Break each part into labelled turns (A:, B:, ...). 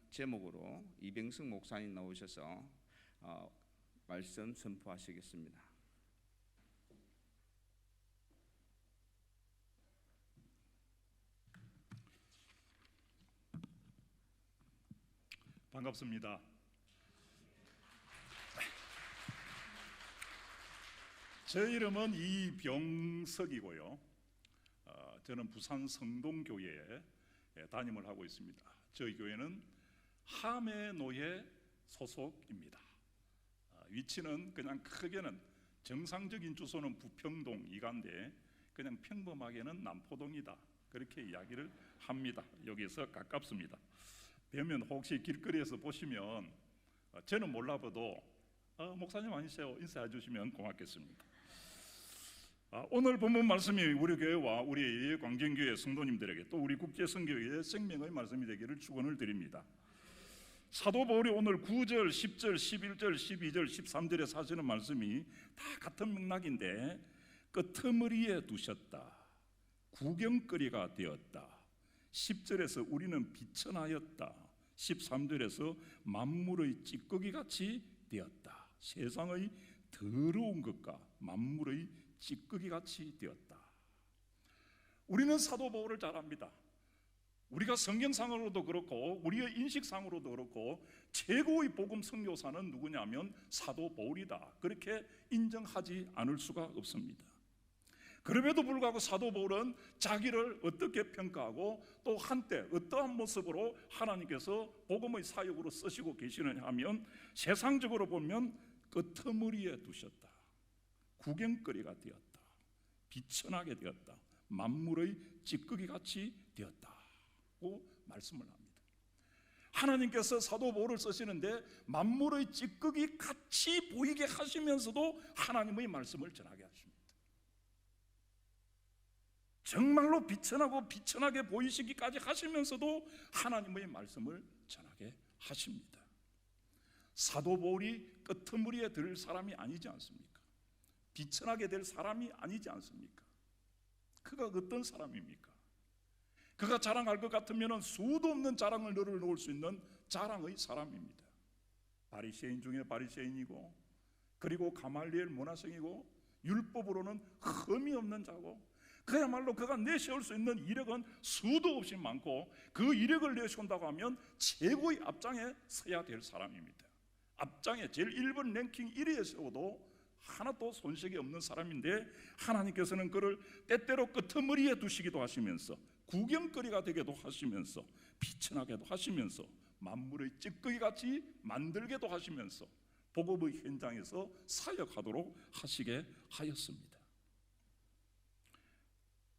A: 제목으로 이병승 목사님 나오셔서 말씀 선포하시겠습니다.
B: 반갑습니다. 제 이름은 이병석이고요. 저는 부산 성동교회에 담임을 하고 있습니다. 저희 교회는 함해노예 소속입니다. 위치는 그냥 크게는 정상적인 주소는 부평동 이간데 그냥 평범하게는 남포동이다, 그렇게 이야기를 합니다. 여기서 가깝습니다. 뵈면 혹시 길거리에서 보시면 저는 몰라봐도 목사님 아니세요? 인사해 주시면 고맙겠습니다. 오늘 본문 말씀이 우리 교회와 우리 광진교회 성도님들에게 또 우리 국제선교회의 생명의 말씀이 되기를 축원을 드립니다. 사도 바울이 오늘 9절, 10절, 11절, 12절, 13절에 하시는 말씀이 다 같은 맥락인데 끄트머리에 두셨다, 구경거리가 되었다, 10절에서 우리는 비천하였다, 13절에서 만물의 찌꺼기같이 되었다, 세상의 더러운 것과 만물의 찌꺼기같이 되었다. 우리는 사도 바울을 잘 압니다. 우리가 성경상으로도 그렇고 우리의 인식상으로도 그렇고 최고의 복음 선교사는 누구냐면 사도 바울이다, 그렇게 인정하지 않을 수가 없습니다. 그럼에도 불구하고 사도 바울은 자기를 어떻게 평가하고 또 한때 어떠한 모습으로 하나님께서 복음의 사역으로 쓰시고 계시느냐 하면 세상적으로 보면 끄트머리에 두셨다, 구경거리가 되었다, 비천하게 되었다, 만물의 찌꺼기같이 되었다고 말씀을 합니다. 하나님께서 사도 바울을 쓰시는데 만물의 찌꺼기같이 보이게 하시면서도 하나님의 말씀을 전하게 하십니다. 정말로 비천하고 비천하게 보이시기까지 하시면서도 하나님의 말씀을 전하게 하십니다. 사도 바울이 끄트머리에 들 사람이 아니지 않습니까? 비천하게 될 사람이 아니지 않습니까? 그가 어떤 사람입니까? 그가 자랑할 것 같으면 수도 없는 자랑을 늘어놓을 수 있는 자랑의 사람입니다. 바리새인 중에 바리새인이고, 그리고 가말리엘 문화생이고, 율법으로는 흠이 없는 자고, 그야말로 그가 내세울 수 있는 이력은 수도 없이 많고, 그 이력을 내세운다고 하면 최고의 앞장에 서야 될 사람입니다. 앞장에 제일 1번 랭킹 1위에 세워도 하나도 손색이 없는 사람인데 하나님께서는 그를 때때로 끄트머리에 두시기도 하시면서 구경거리가 되게도 하시면서 비천하게도 하시면서 만물의 찌꺼기같이 만들게도 하시면서 복음의 현장에서 사역하도록 하시게 하였습니다.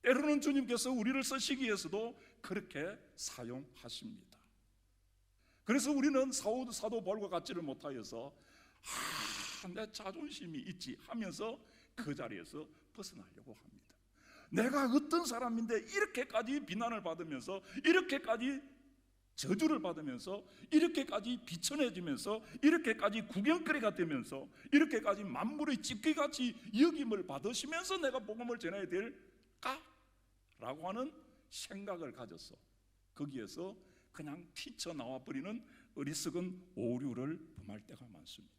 B: 때로는 주님께서 우리를 쓰시기 위해서도 그렇게 사용하십니다. 그래서 우리는 사도 바울과 같지를 못하여서 내 자존심이 있지 하면서 그 자리에서 벗어나려고 합니다. 내가 어떤 사람인데 이렇게까지 비난을 받으면서, 이렇게까지 저주를 받으면서, 이렇게까지 비천해지면서, 이렇게까지 구경거리가 되면서, 이렇게까지 만물의 찌꺼기같이 여김을 받으시면서 내가 복음을 전해야 될까? 라고 하는 생각을 가져서 거기에서 그냥 튀쳐나와 버리는 어리석은 오류를 범할 때가 많습니다.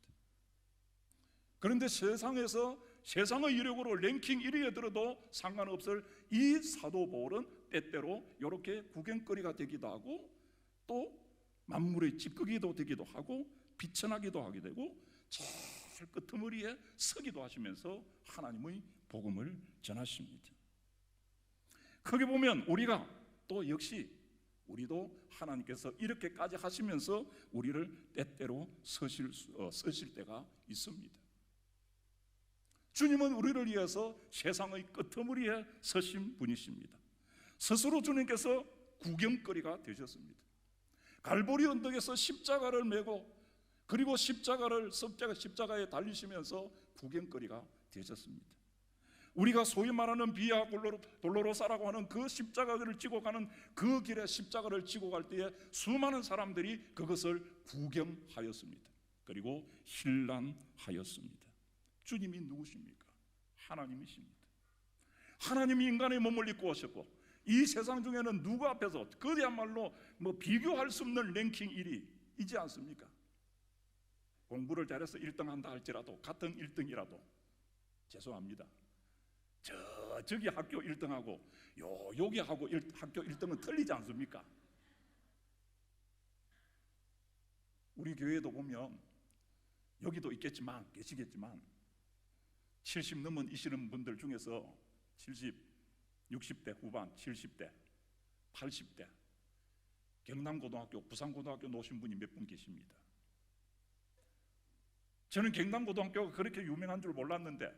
B: 그런데 세상에서 세상의 이력으로 랭킹 1위에 들어도 상관없을 이 사도 바울은 때때로 이렇게 구경거리가 되기도 하고 또 만물의 찌꺼기도 되기도 하고 비천하기도 하게 되고 제일 끄트머리에 서기도 하시면서 하나님의 복음을 전하십니다. 거기 보면 우리가 또 역시 우리도 하나님께서 이렇게까지 하시면서 우리를 때때로 서실 때가 있습니다. 주님은 우리를 위해서 세상의 끄트머리에 서신 분이십니다. 스스로 주님께서 구경거리가 되셨습니다. 갈보리 언덕에서 십자가를 메고 그리고 십자가에 달리시면서 구경거리가 되셨습니다. 우리가 소위 말하는 비아 돌로로사라고 하는 그 십자가를 지고 가는 그 길에 십자가를 지고 갈 때에 수많은 사람들이 그것을 구경하였습니다. 그리고 힐난하였습니다. 주님이 누구십니까? 하나님이십니다. 하나님이 인간의 몸을 입고 오셨고 이 세상 중에는 누구 앞에서 그야말로 뭐 비교할 수 없는 랭킹 1위이지 않습니까? 공부를 잘해서 1등 한다 할지라도 같은 1등이라도 죄송합니다. 저기 학교 1등하고 여기 하고 학교 1등은 틀리지 않습니까? 우리 교회도 보면 여기도 있겠지만 계시겠지만 70 넘으시는 분들 중에서 70, 60대 후반, 70대, 80대 경남고등학교, 부산고등학교 나오신 분이 몇 분 계십니다. 저는 경남고등학교가 그렇게 유명한 줄 몰랐는데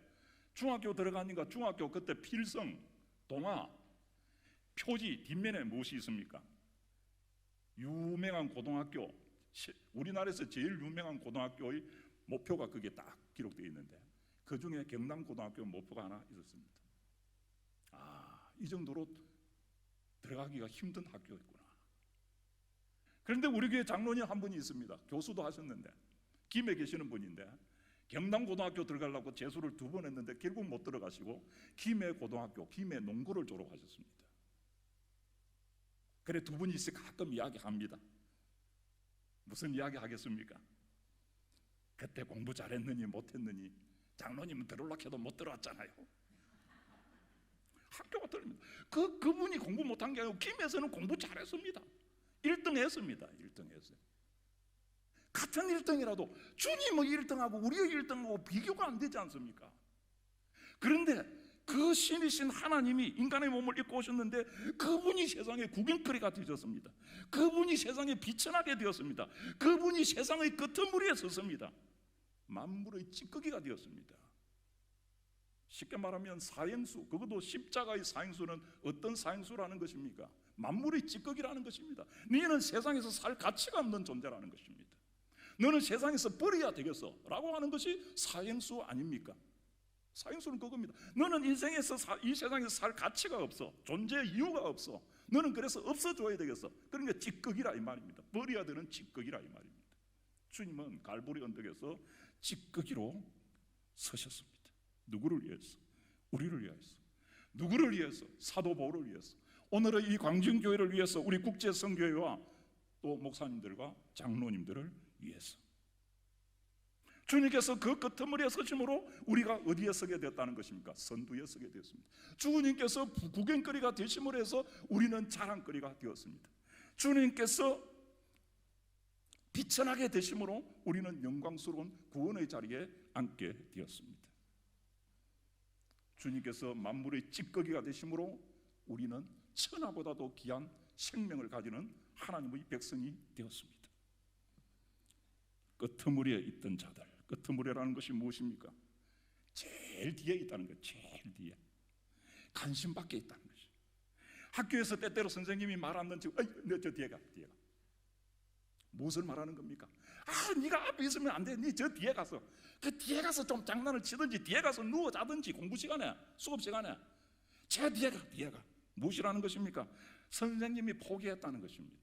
B: 중학교 들어가니까 중학교 그때 필성, 동화, 표지 뒷면에 무엇이 있습니까? 유명한 고등학교, 우리나라에서 제일 유명한 고등학교의 모표가 그게 딱 기록되어 있는데 그 중에 경남고등학교 모표가 하나 있었습니다. 이 정도로 들어가기가 힘든 학교였구나. 그런데 우리 교회 장로님 한 분이 있습니다. 교수도 하셨는데 김해 계시는 분인데 경남고등학교 들어가려고 재수를 2번 했는데 결국 못 들어가시고 김해고등학교, 김해농고를 졸업하셨습니다. 그래 2분이 있어 가끔 이야기합니다. 무슨 이야기 하겠습니까? 그때 공부 잘했느니 못했느니 장로님은 들어오려고 해도 못 들어왔잖아요. 학교가 틀립니다. 그분이 공부 못한 게 아니고 김에서는 공부 잘했습니다. 1등 했습니다. 1등 했어요. 같은 1등이라도 주님의 1등하고 우리의 1등하고 비교가 안 되지 않습니까? 그런데 그 신이신 하나님이 인간의 몸을 입고 오셨는데 그분이 세상의 구경거리가 되셨습니다. 그분이 세상에 비천하게 되었습니다. 그분이 세상의 끄트머리에 섰습니다. 만물의 찌꺼기가 되었습니다. 쉽게 말하면 사형수, 그것도 십자가의 사형수는 어떤 사형수라는 것입니까? 만물의 찌꺼기라는 것입니다. 너는 세상에서 살 가치가 없는 존재라는 것입니다. 너는 세상에서 버려야 되겠어 라고 하는 것이 사형수 아닙니까? 사형수는 그겁니다. 너는 인생에서 이 세상에서 살 가치가 없어. 존재의 이유가 없어. 너는 그래서 없어져야 되겠어. 그러니까 찌꺼기라 이 말입니다. 버려야 되는 찌꺼기라 이 말입니다. 주님은 갈보리 언덕에서 찌꺼기로 서셨습니다. 누구를 위해서? 우리를 위해서. 누구를 위해서? 사도 바울을 위해서. 오늘의 이 광진교회를 위해서, 우리 국제성교회와 또 목사님들과 장로님들을 위해서. 주님께서 그 끄트머리에 서심으로 우리가 어디에 서게 되었다는 것입니까? 선두에 서게 되었습니다. 주님께서 구경거리가 되심으로 해서 우리는 자랑거리가 되었습니다. 주님께서 비천하게 되심으로 우리는 영광스러운 구원의 자리에 앉게 되었습니다. 주님께서 만물의 찌꺼기가 되심으로 우리는 천하보다도 귀한 생명을 가지는 하나님의 백성이 되었습니다. 끄트머리에 있던 자들, 끄트머리라는 것이 무엇입니까? 제일 뒤에 있다는 것, 제일 뒤에 관심 밖에 있다는 것이. 학교에서 때때로 선생님이 말 안 듣는 저 뒤에 가. 무엇을 말하는 겁니까? 네가 앞에 있으면 안 돼. 네 저 뒤에 가서, 그 뒤에 가서 좀 장난을 치든지 뒤에 가서 누워 자든지, 공부 시간에, 수업 시간에 저 뒤에 가. 무엇이라는 것입니까? 선생님이 포기했다는 것입니다.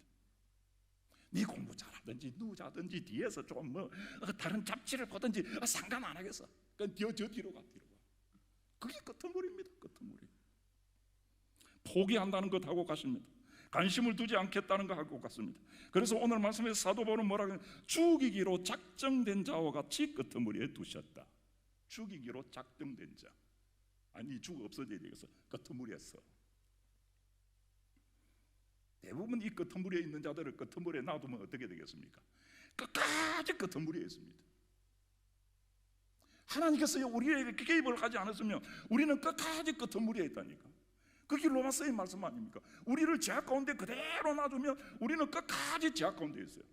B: 네 공부 잘하든지 누자든지 뒤에서 좀 다른 잡지를 보든지 상관 안 하겠어. 그러니까 저 뒤로 가. 그게 끄트머리입니다. 끄트머리. 포기한다는 것 하고 같습니다. 관심을 두지 않겠다는 것 하고 같습니다. 그래서 오늘 말씀에서 사도 바울은 뭐라고 하냐면 죽이기로 작정된 자와 같이 끄트머리에 두셨다. 죽이기로 작정된 자. 아니 죽어 없어져야 되겠어. 끄트머리에서. 대부분 이 끄트머리에 있는 자들을 끄트머리에 놔두면 어떻게 되겠습니까? 끝까지 끄트머리에 있습니다. 하나님께서 우리에게 개입을 하지 않았으면 우리는 끝까지 끄트머리에 있다니까. 그게 로마서의 말씀 아닙니까? 우리를 죄악 가운데 그대로 놔두면 우리는 끝까지 죄악 가운데 있어요.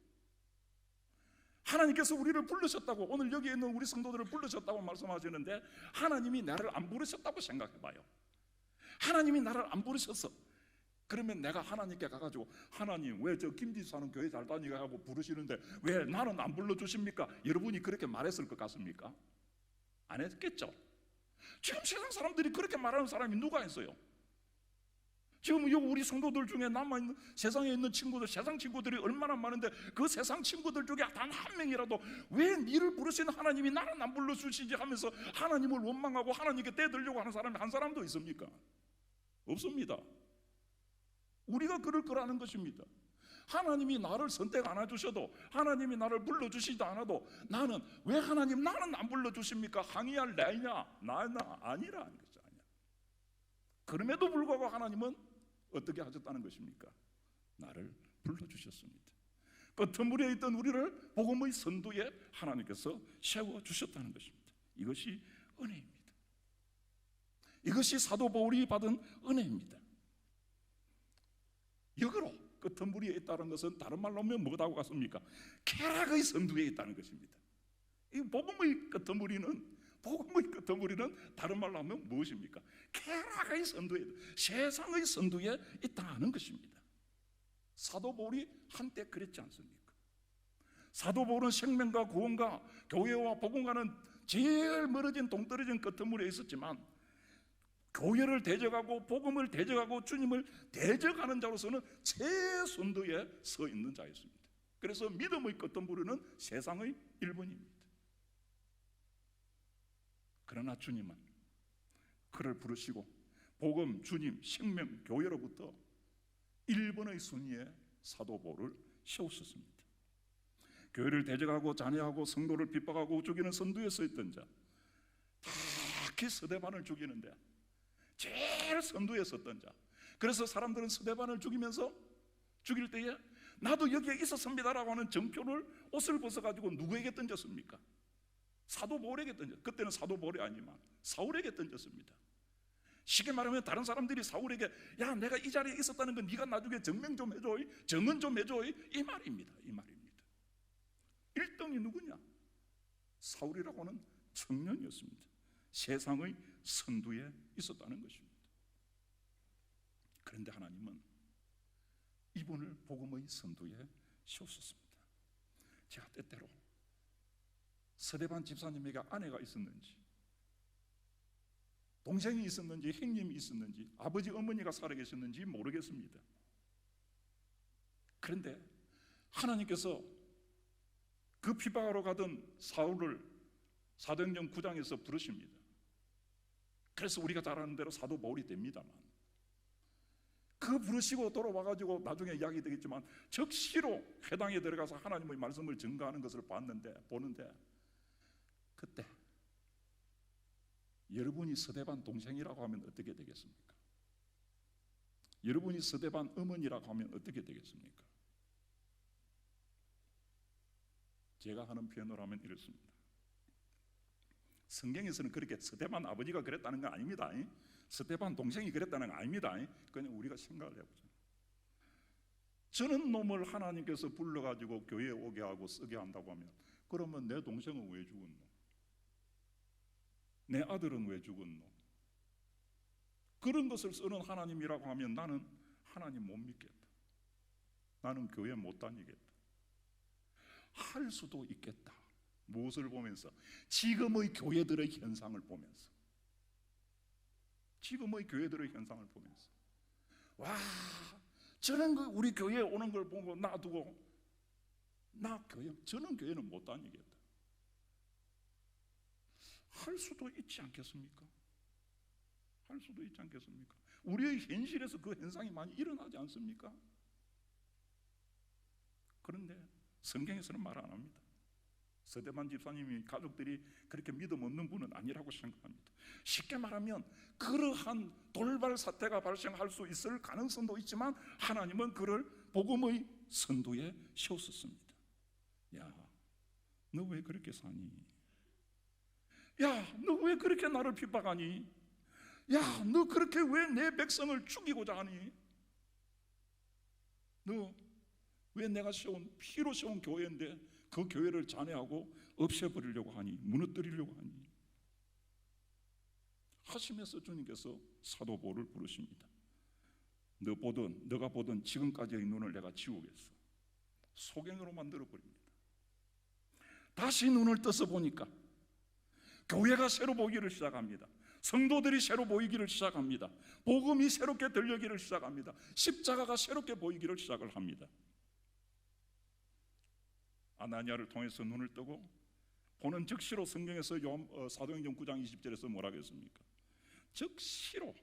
B: 하나님께서 우리를 부르셨다고, 오늘 여기 있는 우리 성도들을 부르셨다고 말씀하시는데 하나님이 나를 안 부르셨다고 생각해봐요. 하나님이 나를 안 부르셨어. 그러면 내가 하나님께 가가지고 하나님 왜 저 김지사는 교회 잘 다니게 하고 부르시는데 왜 나는 안 불러주십니까? 여러분이 그렇게 말했을 것 같습니까? 안 했겠죠? 지금 세상 사람들이 그렇게 말하는 사람이 누가 있어요? 지금 우리 성도들 중에 남아있는 세상에 있는 친구들, 세상 친구들이 얼마나 많은데 그 세상 친구들 중에 단 한 명이라도 왜 니를 부르시는 하나님이 나는 안 불러주시지 하면서 하나님을 원망하고 하나님께 떼들려고 하는 사람이 한 사람도 있습니까? 없습니다. 우리가 그럴 거라는 것입니다. 하나님이 나를 선택 안 해주셔도, 하나님이 나를 불러주시지 않아도 나는 왜 하나님 나는 안 불러주십니까? 항의할 나이냐? 나나? 아니라는 것이 아니야. 그럼에도 불구하고 하나님은 어떻게 하셨다는 것입니까? 나를 불러주셨습니다. 끄트머리에 있던 우리를 복음의 선두에 하나님께서 세워주셨다는 것입니다. 이것이 은혜입니다. 이것이 사도 바울이 받은 은혜입니다. 역으로 끄트머리에 있다는 것은 다른 말로 하면 뭐라고 같습니까? 쾌락의 선두에 있다는 것입니다. 이 복음의 끄트머리는 다른 말로 하면 무엇입니까? 쾌락의 선두에, 세상의 선두에 있다는 것입니다. 사도 바울이 한때 그랬지 않습니까? 사도 바울은 생명과 구원과 교회와 복음과는 제일 멀어진 동떨어진 끄트머리에 있었지만 교회를 대적하고 복음을 대적하고 주님을 대적하는 자로서는 최선두에 서 있는 자였습니다. 그래서 믿음의 끄트머리는 세상의 1번입니다. 그러나 주님은 그를 부르시고 복음, 주님, 생명, 교회로부터 1번의 순위에 사도 바울을 세우셨습니다. 교회를 대적하고 잔해하고 성도를 핍박하고 죽이는 선두에 서 있던 자, 특히 스데반을 죽이는데 제일 선두에 섰던 자. 그래서 사람들은 스데반을 죽일 때에 나도 여기에 있었습니다라고 하는 정표를, 옷을 벗어가지고 누구에게 던졌습니까? 사도 바울에게 던졌습니다. 그때는 사도 바울이 아니지만 사울에게 던졌습니다. 쉽게 말하면 다른 사람들이 사울에게 야, 내가 이 자리에 있었다는 건 네가 나중에 증명 좀 해줘, 증언 좀 해줘, 이 말입니다. 1등이 누구냐? 사울이라고 하는 청년이었습니다. 세상의 선두에 있었다는 것입니다. 그런데 하나님은 이분을 복음의 선두에 세우셨습니다. 제가 때때로 스데반 집사님에게 아내가 있었는지, 동생이 있었는지, 형님이 있었는지, 아버지 어머니가 살아계셨는지 모르겠습니다. 그런데 하나님께서 그 핍박하러 가던 사울을 사도행전 9장에서 부르십니다. 그래서 우리가 잘 아는 대로 사도 바울이 됩니다만, 그 부르시고 돌아와가지고 나중에 이야기 되겠지만 적시로 회당에 들어가서 하나님의 말씀을 증거하는 것을 보는데 그때 여러분이 스데반 동생이라고 하면 어떻게 되겠습니까? 여러분이 스데반 어머니라고 하면 어떻게 되겠습니까? 제가 하는 표현으로 하면 이렇습니다. 성경에서는 그렇게 스데반 아버지가 그랬다는 건 아닙니다. 스데반 동생이 그랬다는 건 아닙니다. 그냥 우리가 생각을 해보죠. 저는 놈을 하나님께서 불러가지고 교회에 오게 하고 쓰게 한다고 하면, 그러면 내 동생은 왜 죽었노? 내 아들은 왜 죽었노? 그런 것을 쓰는 하나님이라고 하면 나는 하나님 못 믿겠다. 나는 교회 못 다니겠다. 할 수도 있겠다. 무엇을 보면서? 지금의 교회들의 현상을 보면서. 와, 저는 우리 교회에 오는 걸 보고 놔두고 저는 교회는 못 다니겠다. 할 수도 있지 않겠습니까? 우리의 현실에서 그 현상이 많이 일어나지 않습니까? 그런데 성경에서는 말 안 합니다. 스데반 집사님이 가족들이 그렇게 믿음 없는 분은 아니라고 생각합니다. 쉽게 말하면 그러한 돌발 사태가 발생할 수 있을 가능성도 있지만 하나님은 그를 복음의 선두에 세웠습니다. 야, 너 왜 그렇게 사니? 야, 너 왜 그렇게 나를 핍박하니? 야, 너 그렇게 왜 내 백성을 죽이고자 하니? 너 왜 내가 피로 세운 교회인데 그 교회를 잔해하고 없애버리려고 하니? 무너뜨리려고 하니? 하시면서 주님께서 사도 바울을 부르십니다. 너가 보던 지금까지의 눈을 내가 지우겠어. 소경으로 만들어버립니다. 다시 눈을 떠서 보니까 교회가 새로 보이기를 시작합니다. 성도들이 새로 보이기를 시작합니다. 복음이 새롭게 들려기를 시작합니다. 십자가가 새롭게 보이기를 시작을 합니다. 아나니아를 통해서 눈을 뜨고 보는 즉시로 성경에서 사도행전 9장 20절에서 뭐라고 했습니까? 즉시로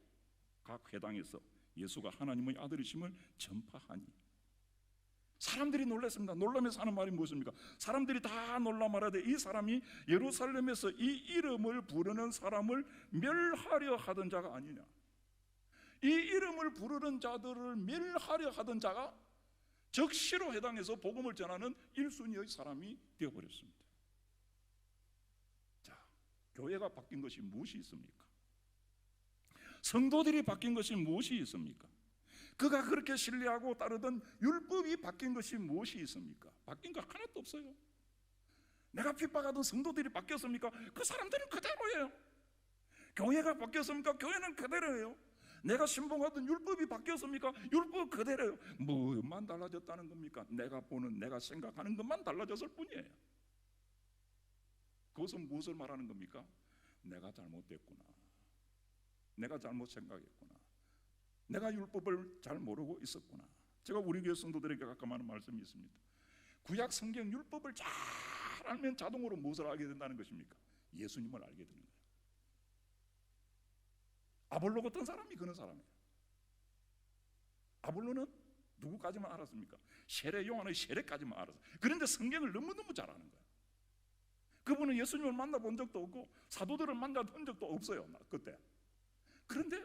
B: 각 회당에서 예수가 하나님의 아들이심을 전파하니. 사람들이 놀랐습니다. 놀라면서 하는 말이 무엇입니까? 사람들이 다 놀라 말하되 이 사람이 예루살렘에서 이 이름을 부르는 사람을 멸하려 하던 자가 아니냐. 이 이름을 부르는 자들을 멸하려 하던 자가 적시로 해당해서 복음을 전하는 1순위의 사람이 되어버렸습니다. 자, 교회가 바뀐 것이 무엇이 있습니까? 성도들이 바뀐 것이 무엇이 있습니까? 그가 그렇게 신뢰하고 따르던 율법이 바뀐 것이 무엇이 있습니까? 바뀐 거 하나도 없어요. 내가 핍박하던 성도들이 바뀌었습니까? 그 사람들은 그대로예요. 교회가 바뀌었습니까? 교회는 그대로예요. 내가 신봉하던 율법이 바뀌었습니까? 율법 그대로예요. 뭐만 달라졌다는 겁니까? 내가 보는, 내가 생각하는 것만 달라졌을 뿐이에요. 그것은 무엇을 말하는 겁니까? 내가 잘못됐구나. 내가 잘못 생각했구나. 내가 율법을 잘 모르고 있었구나. 제가 우리 교회 성도들에게 가끔 하는 말씀이 있습니다. 구약 성경 율법을 잘 알면 자동으로 무엇을 알게 된다는 것입니까? 예수님을 알게 되는 거예요. 아볼로 같은 사람이 그런 사람이에요. 아볼로는 누구까지만 알았습니까? 세례 요한의 세례까지만 알았어요. 그런데 성경을 너무너무 잘 아는 거예요. 그분은 예수님을 만나본 적도 없고 사도들을 만나본 적도 없어요. 그때. 그런데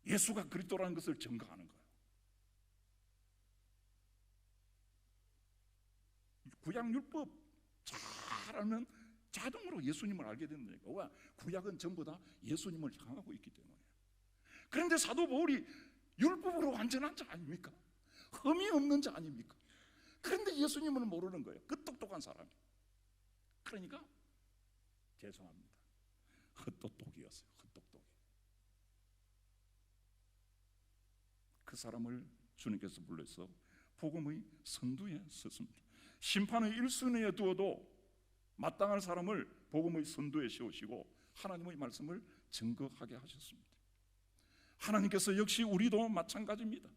B: 예수가 그리스도라는 것을 증거하는 거예요. 구약 율법 잘 알면 자동으로 예수님을 알게 된다니까. 왜? 구약은 전부 다 예수님을 향하고 있기 때문에. 그런데 사도 바울이 율법으로 완전한 자 아닙니까? 흠이 없는 자 아닙니까? 그런데 예수님을 모르는 거예요. 그 똑똑한 사람이. 그러니까 죄송합니다. 헛똑똑이었어요. 헛똑똑이. 그 사람을 주님께서 불러서 복음의 선두에 섰습니다. 심판의 1순위에 두어도 마땅한 사람을 복음의 선두에 세우시고 하나님의 말씀을 증거하게 하셨습니다. 하나님께서 역시 우리도 마찬가지입니다.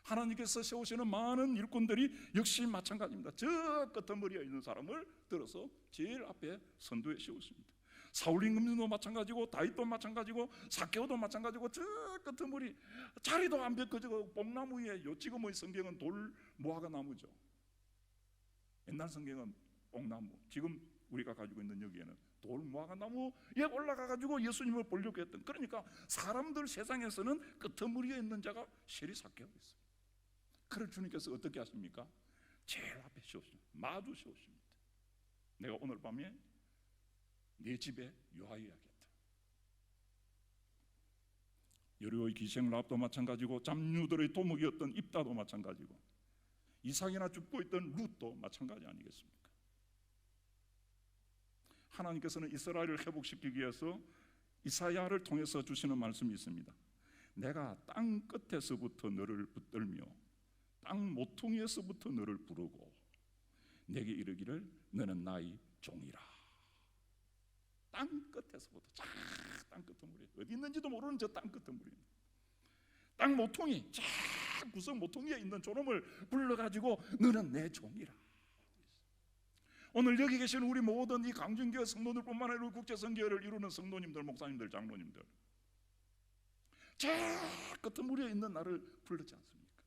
B: 하나님께서 세우시는 많은 일꾼들이 역시 마찬가지입니다. 저 끄트머리에 있는 사람을 들어서 제일 앞에 선두에 세웠습니다. 사울 임금도 마찬가지고 다윗도 마찬가지고 삭개오도 마찬가지고 저 끄트머리 자리도 안 벗겨지고 뽕나무 위에 지금의 성경은 돌 무화과 나무죠. 옛날 성경은 뽕나무, 지금 우리가 가지고 있는 여기에는 돌 무화과 나무에 올라가가지고 예수님을 보려고 했던. 그러니까 사람들 세상에서는 끄트머리에 있는 자가 세리 삭개오 있어요. 그를 주님께서 어떻게 하십니까? 제일 앞에 세우십니다. 마주 세우십니다. 내가 오늘 밤에 내 집에 유하여야겠다. 여리고의 기생 라합도 마찬가지고 잡류들의 도목이었던 입다도 마찬가지고 이삭이나 죽고 있던 룻도 마찬가지 아니겠습니까? 하나님께서는 이스라엘을 회복시키기 위해서 이사야를 통해서 주시는 말씀이 있습니다. 내가 땅 끝에서부터 너를 붙들며 땅 모퉁이에서부터 너를 부르고 내게 이르기를 너는 나의 종이라. 땅 끝에서부터 쫙 땅 끝머리 어디 있는지도 모르는 저 땅 끝머리 땅 모퉁이 쫙 구석 모퉁이에 있는 저놈을 불러가지고 너는 내 종이라. 오늘 여기 계신 우리 모든 이 강준교회 성도들뿐만 아니라 국제성교회를 이루는 성도님들, 목사님들, 장로님들 저 끝머리에 있는 나를 불렀지 않습니까?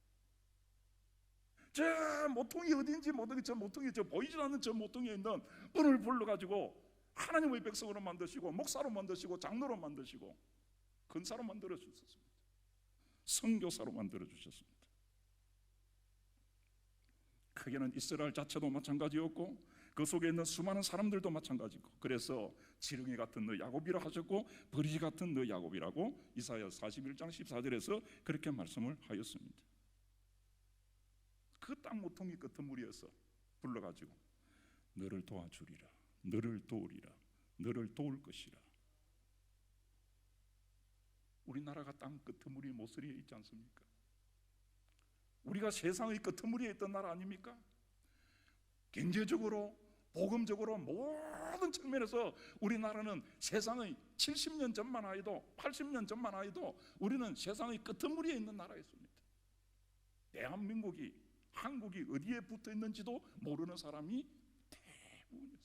B: 저 모퉁이 어딘지 모르겠 저 모퉁이 저 보이지 않는 저 모퉁이에 있는 분을 불러가지고 하나님의 백성으로 만드시고 목사로 만드시고 장로로 만드시고 근사로 만들어 주셨습니다. 선교사로 만들어 주셨습니다. 크게는 이스라엘 자체도 마찬가지였고 그 속에 있는 수많은 사람들도 마찬가지고 그래서 지렁이 같은 너 야곱이라 하셨고 버리지 같은 너 야곱이라고 이사야 41장 14절에서 그렇게 말씀을 하였습니다. 그 땅 모퉁이 끄트머리에서 불러가지고 너를 도와주리라, 너를 도우리라, 너를 도울 것이라. 우리나라가 땅 끄트머리 모서리에 있지 않습니까? 우리가 세상의 끄트머리에 있던 나라 아닙니까? 경제적으로, 복음적으로 모든 측면에서 우리나라는 세상의 70년 전만 해도 80년 전만 해도 우리는 세상의 끄트머리에 있는 나라였습니다. 대한민국이 한국이 어디에 붙어 있는지도 모르는 사람이 대부분이었습니다.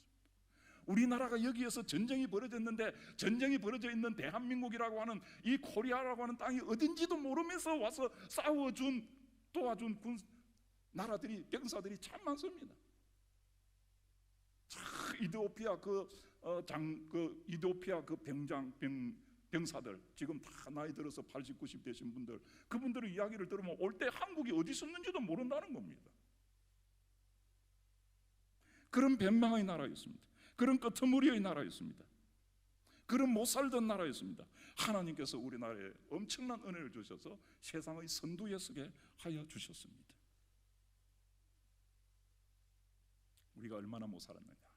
B: 우리나라가 여기에서 전쟁이 벌어졌는데 전쟁이 벌어져 있는 대한민국이라고 하는 이 코리아라고 하는 땅이 어딘지도 모르면서 와서 싸워준 도와준 나라들이 병사들이 참 많습니다. 이디오피아 이디오피아 병사들 지금 다 나이 들어서 80, 90 되신 분들, 그분들의 이야기를 들으면 올 때 한국이 어디 있었는지도 모른다는 겁니다. 그런 변방의 나라였습니다. 그런 끄트머리의 나라였습니다. 그런 못 살던 나라였습니다. 하나님께서 우리나라에 엄청난 은혜를 주셔서 세상의 선두에 서게 하여 주셨습니다. 우리가 얼마나 못 살았느냐.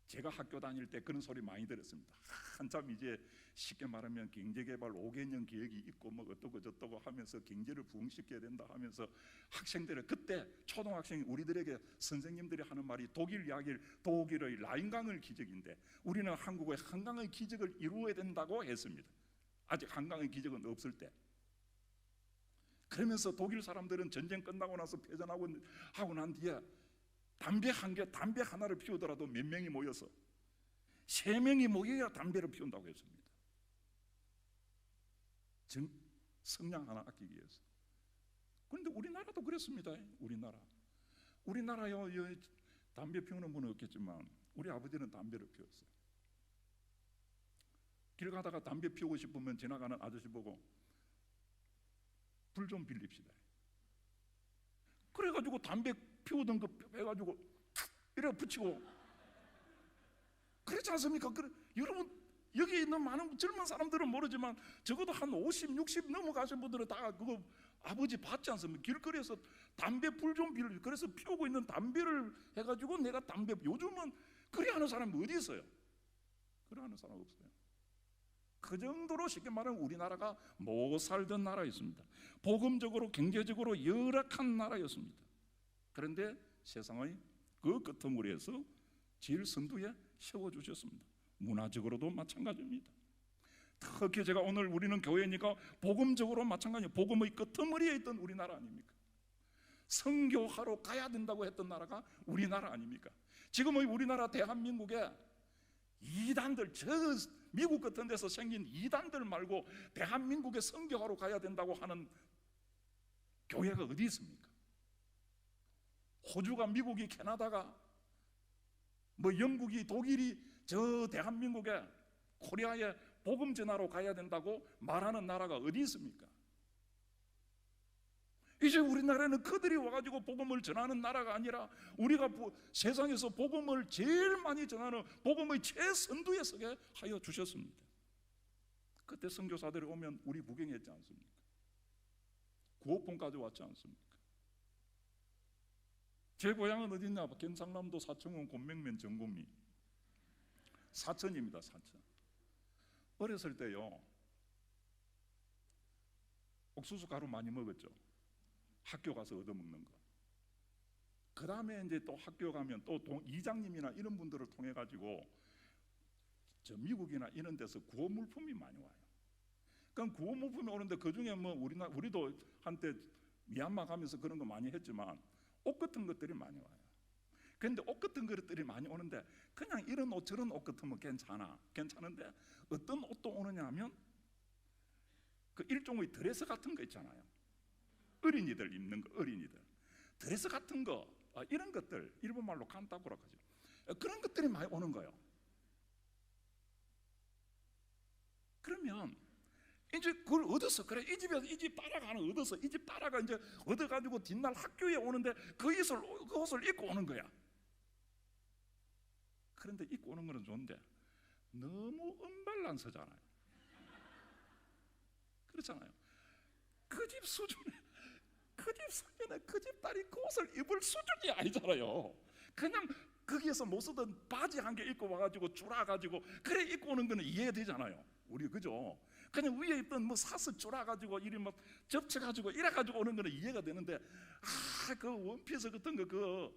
B: 제가 학교 다닐 때 그런 소리 많이 들었습니다. 한참 이제 쉽게 말하면 경제개발 5개년 계획이 있고 뭐 어떠고 저떠고 하면서 경제를 부흥시켜야 된다 하면서 학생들을, 그때 초등학생이 우리들에게 선생님들이 하는 말이 독일의 라인강의 기적인데 우리는 한국의 한강의 기적을 이루어야 된다고 했습니다. 아직 한강의 기적은 없을 때. 그러면서 독일 사람들은 전쟁 끝나고 나서 패전하고 난 뒤에 담배 하나를 피우더라도 몇 명이 모여서 3명이 모여야 담배를 피운다고 했습니다. 성냥 하나 아끼기 위해서. 그런데 우리나라도 그랬습니다. 우리나라요, 담배 피우는 분은 없겠지만 우리 아버지는 담배를 피웠어요. 길 가다가 담배 피우고 싶으면 지나가는 아저씨 보고 불 좀 빌립시다. 그래가지고 담배 피우던 거 빼가지고 이래 붙이고 그렇지 않습니까? 여러분 여기 있는 많은 젊은 사람들은 모르지만 적어도 한 50, 60 넘어가신 분들은 다 그거 아버지 봤지 않습니까? 길거리에서 담배 불 좀 빌려, 그래서 피우고 있는 담배를 해가지고 내가 담배, 요즘은 그래 하는 사람이 어디 있어요? 그래 하는 사람 없어요. 그 정도로 쉽게 말하면 우리나라가 못 살던 나라였습니다. 복음적으로 경제적으로 열악한 나라였습니다. 그런데 세상의 그 끄트머리에서 제일 선두에 세워주셨습니다. 문화적으로도 마찬가지입니다. 특히 제가 오늘 우리는 교회니까 복음적으로 마찬가지예요. 복음의 끄트머리에 있던 우리나라 아닙니까? 선교하러 가야 된다고 했던 나라가 우리나라 아닙니까? 지금의 우리나라 대한민국에 이단들, 저 미국 같은 데서 생긴 이단들 말고 대한민국에 선교하러 가야 된다고 하는 교회가 어디 있습니까? 호주가, 미국이, 캐나다가, 뭐 영국이, 독일이 저 대한민국에, 코리아에 복음 전하러 가야 된다고 말하는 나라가 어디 있습니까? 이제 우리나라는 그들이 와가지고 복음을 전하는 나라가 아니라 우리가 세상에서 복음을 제일 많이 전하는 복음의 최선두에 서게 하여 주셨습니다. 그때 선교사들이 오면 우리 구경했지 않습니까? 구호폰까지 왔지 않습니까? 제 고향은 어디냐? 경상남도 사천군 곤맹면 정곡리 사천입니다. 사천. 어렸을 때요 옥수수 가루 많이 먹었죠. 학교 가서 얻어먹는 거. 그 다음에 이제 또 학교 가면 또 이장님이나 이런 분들을 통해 가지고 저 미국이나 이런 데서 구호 물품이 많이 와요. 그럼 구호 물품이 오는데 그 중에 뭐 우리도 한때 미얀마 가면서 그런 거 많이 했지만 옷 같은 것들이 많이 와요. 그런데 옷 같은 것들이 많이 오는데 그냥 이런 옷 저런 옷 같으면 괜찮은데 어떤 옷도 오느냐 하면 그 일종의 드레스 같은 거 있잖아요. 어린이들 입는 거, 어린이들 드레스 같은 거, 이런 것들 일본말로 칸타쿠라고 하죠. 그런 것들이 많이 오는 거예요. 그러면 이제 그걸 얻어서, 그래 이 집에서 이 집 따라가는 얻어서 이 집 따라가 이제 얻어가지고 뒷날 학교에 오는데 그 옷을 입고 오는 거야. 그런데 입고 오는 거는 좋은데 너무 언밸런스잖아요. 그렇잖아요. 그 집 수준에, 그 집 성년에 그 집 딸이 그 옷을 입을 수준이 아니잖아요. 그냥 거기에서 못 쓰던 바지 한 개 입고 와가지고 줄아가지고 그래 입고 오는 거는 이해가 되잖아요. 우리 그죠? 그냥 위에 입던 뭐 사스 줄아가지고 이리 막 접쳐가지고 이래가지고 오는 거는 이해가 되는데 그 원피스 같은 거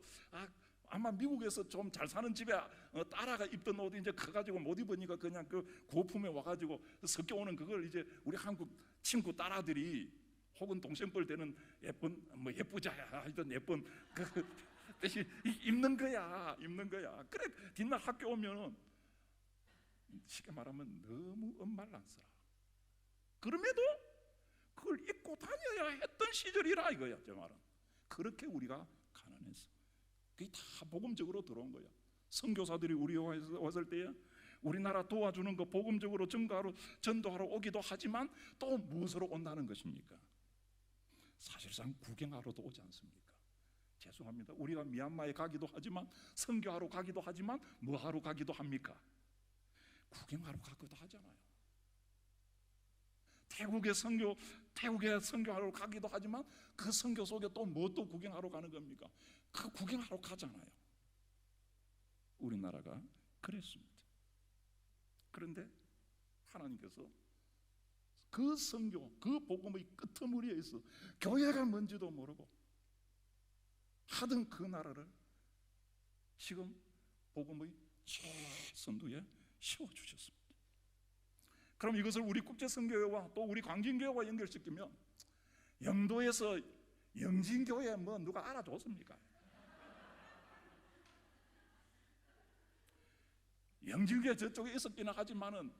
B: 아마 미국에서 좀 잘 사는 집에 딸아가 입던 옷 이제 커가지고 못 입으니까 그냥 그 고품에 와가지고 섞여 오는 그걸 이제 우리 한국 친구 딸아들이 혹은 동생뻘 되는 예쁜 뭐 예쁘자야 하여튼 예쁜 그 대신 입는 거야. 그래 뒷날 학교 오면은 쉽게 말하면 너무 엄말랑스라. 그럼에도 그걸 입고 다녀야 했던 시절이라 이거야. 제 말은 그렇게 우리가 가난했어. 그게 다 복음적으로 들어온 거야. 선교사들이 우리 왔을 때에 우리나라 도와주는 거 복음적으로 전도하러 오기도 하지만 또 무엇으로 온다는 것입니까? 사실상 구경하러도 오지 않습니까? 죄송합니다. 우리가 미얀마에 가기도 하지만 선교하러 가기도 하지만 뭐 하러 가기도 합니까? 구경하러 가기도 하잖아요. 태국에 선교하러 가기도 하지만 그 선교 속에 또 뭐 또 구경하러 가는 겁니까? 그 구경하러 가잖아요. 우리나라가 그랬습니다. 그런데 하나님께서 그 선교, 그 복음의 끄트머리에 있어 교회가 뭔지도 모르고 하던 그 나라를 지금 복음의 최선두에 세워주셨습니다. 그럼 이것을 우리 국제선교회와 또 우리 광진교회와 연결시키면 영도에서 영진교회 뭐 누가 알아줬습니까? 영진교회 저쪽에 있었기는 하지만은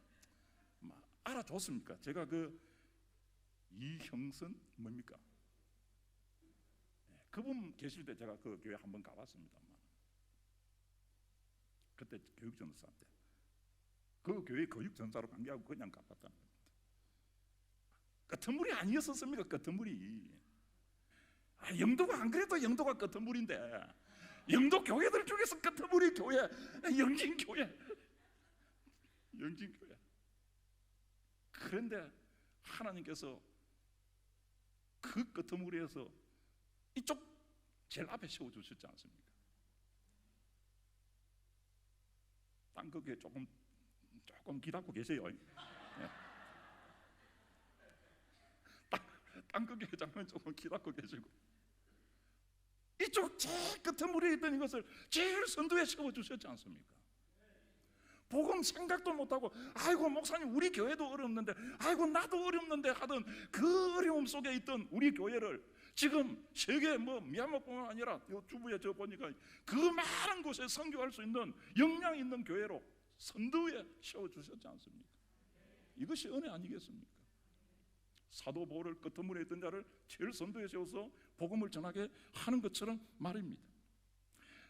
B: 알아줬습니까? 제가 그 이형선 뭡니까? 그분 계실 때 제가 그 교회 한번 가봤습니다만 그때 교육전도사인데 그 교회 교육전사로 관계하고 그냥 가봤다는 겁니다. 끄트물이 아니었었습니까? 끄트물이. 영도가 안 그래도 영도가 끄트물인데 영도 교회들 중에서 끄트물이 교회 영진교회. 그런데 하나님께서 그 끄트머리에서 이쪽 제일 앞에 세워주셨지 않습니까? 딴 거기에 조금 기다고 계세요. 딴 거기에 조금 기다고 계시고 이쪽 제일 끄트머리에 있던 이것을 제일 선두에 세워주셨지 않습니까? 복음 생각도 못하고 아이고 목사님 우리 교회도 어렵는데 아이고 나도 어렵는데 하던 그 어려움 속에 있던 우리 교회를 지금 세계 미얀마뿐만 아니라 주부에 저 보니까 그 많은 곳에 선교할 수 있는 역량 있는 교회로 선두에 세워주셨지 않습니까? 이것이 은혜 아니겠습니까? 사도 바울을 끄트머리에 있던 자를 제일 선두에 세워서 복음을 전하게 하는 것처럼 말입니다.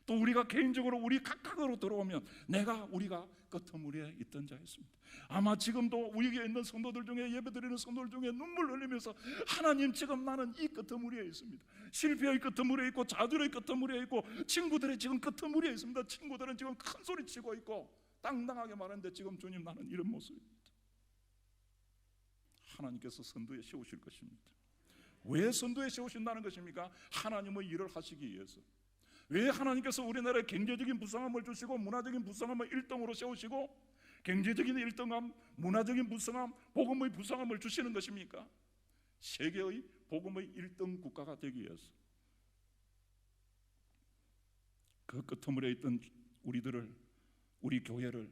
B: 또 우리가 개인적으로 우리 각각으로 들어오면 우리가 끄트머리에 있던 자였습니다. 아마 지금도 우리에게 있는 성도들 중에 예배드리는 성도들 중에 눈물 흘리면서 하나님 지금 나는 이 끄트머리에 있습니다. 실패의 끄트머리에 있고 자들의 끄트머리에 있고 친구들의 지금 끄트머리에 있습니다. 친구들은 지금 큰 소리 치고 있고 당당하게 말하는데 지금 주님 나는 이런 모습입니다. 하나님께서 선두에 세우실 것입니다. 왜 선두에 세우신다는 것입니까? 하나님의 일을 하시기 위해서. 왜 하나님께서 우리나라에 경제적인 부성함을 주시고 문화적인 부성함을 1등으로 세우시고 경제적인 1등함, 문화적인 부성함, 복음의 부성함을 주시는 것입니까? 세계의 복음의 1등 국가가 되기 위해서. 그 끄트머리에 있던 우리 교회를,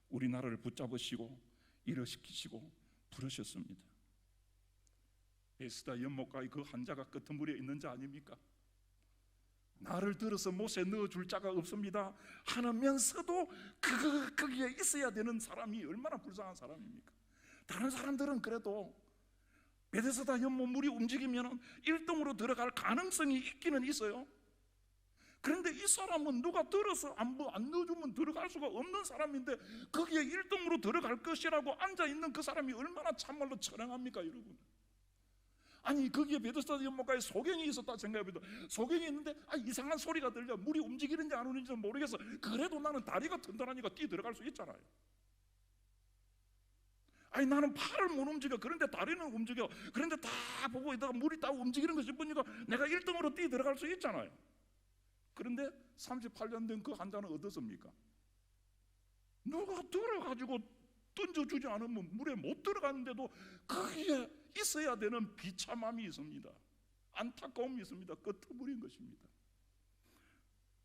B: 우리나라를 붙잡으시고 일어시키시고 부르셨습니다. 베스다 연못가의 그 한 자가 끄트머리에 있는 자 아닙니까? 나를 들어서 못에 넣어줄 자가 없습니다 하면서도 거기에 있어야 되는 사람이 얼마나 불쌍한 사람입니까? 다른 사람들은 그래도 베데스다 연못 물이 움직이면 1등으로 들어갈 가능성이 있기는 있어요. 그런데 이 사람은 누가 들어서 안 넣어주면 들어갈 수가 없는 사람인데 거기에 1등으로 들어갈 것이라고 앉아있는 그 사람이 얼마나 참말로 처량합니까 여러분? 아니 거기에 베데스다 연못가에 소경이 있었다 생각해보다 소경이 있는데 이상한 소리가 들려 물이 움직이는지 안 움직이는지 모르겠어. 그래도 나는 다리가 튼튼하니까 뛰어 들어갈 수 있잖아요. 아니 나는 팔을 못 움직여. 그런데 다리는 움직여. 그런데 다 보고 있다가 물이 딱 움직이는 거 싶으니까 내가 1등으로 뛰어 들어갈 수 있잖아요. 그런데 38년 된 그 환자는 어떻습니까? 누가 들어가지고 던져주지 않으면 물에 못 들어가는데도 거기에 있어야 되는 비참함이 있습니다. 안타까움이 있습니다. 끄트머리인 것입니다.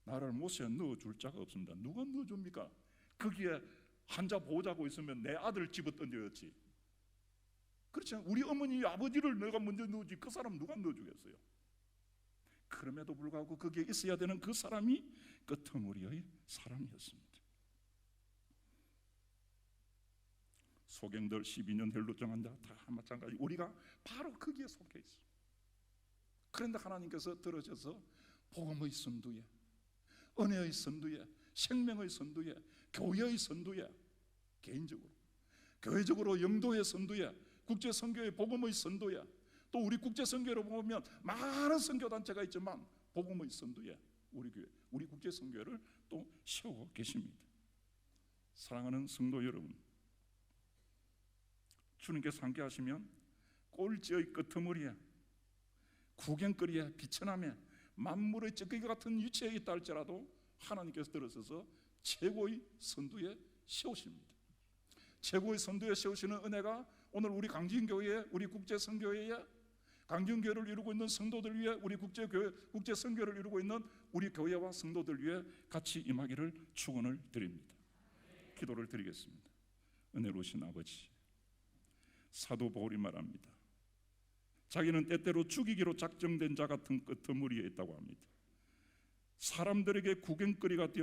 B: 나를 못에 넣어줄 자가 없습니다. 누가 넣어줍니까? 거기에 환자 보호자고 있으면 내 아들 집어 던져야지. 그렇지 않아요? 우리 어머니 아버지를 내가 먼저 넣어주지 그 사람 누가 넣어주겠어요? 그럼에도 불구하고 거기에 있어야 되는 그 사람이 끄트머리의 사람이었습니다. 소경들 12년 헬로 정한 자 다 마찬가지, 우리가 바로 거기에 속해 있어. 그런데 하나님께서 들어셔서 복음의 선두에, 은혜의 선두에, 생명의 선두에, 교회의 선두에, 개인적으로, 교회적으로 영도의 선두에, 국제 선교의 복음의 선두에, 또 우리 국제 선교로 보면 많은 선교 단체가 있지만 복음의 선두에 우리 교회, 우리 국제 선교를 또 세우고 계십니다. 사랑하는 성도 여러분, 주님께서 함께 하시면 꼴찌의 끄트머리에, 구경거리에, 비천함에, 만물의 찌꺼기 같은 위치에 있다 할지라도 하나님께서 들어서서 최고의 선두에 세우십니다. 최고의 선두에 세우시는 은혜가 오늘 우리 강진교회에, 우리 국제선교회에, 강진교회를 이루고 있는 성도들 위해, 우리 국제선교를 이루고 있는 우리 교회와 성도들 위해 같이 임하기를 축원을 드립니다. 기도를 드리겠습니다. 은혜로우신 아버지, 사도 바울이 말합니다. 자기는 때때로 죽이기로 작정된 자 같은 끄트머리에 있다고 합니다. 사람들에게 구경거리가 되어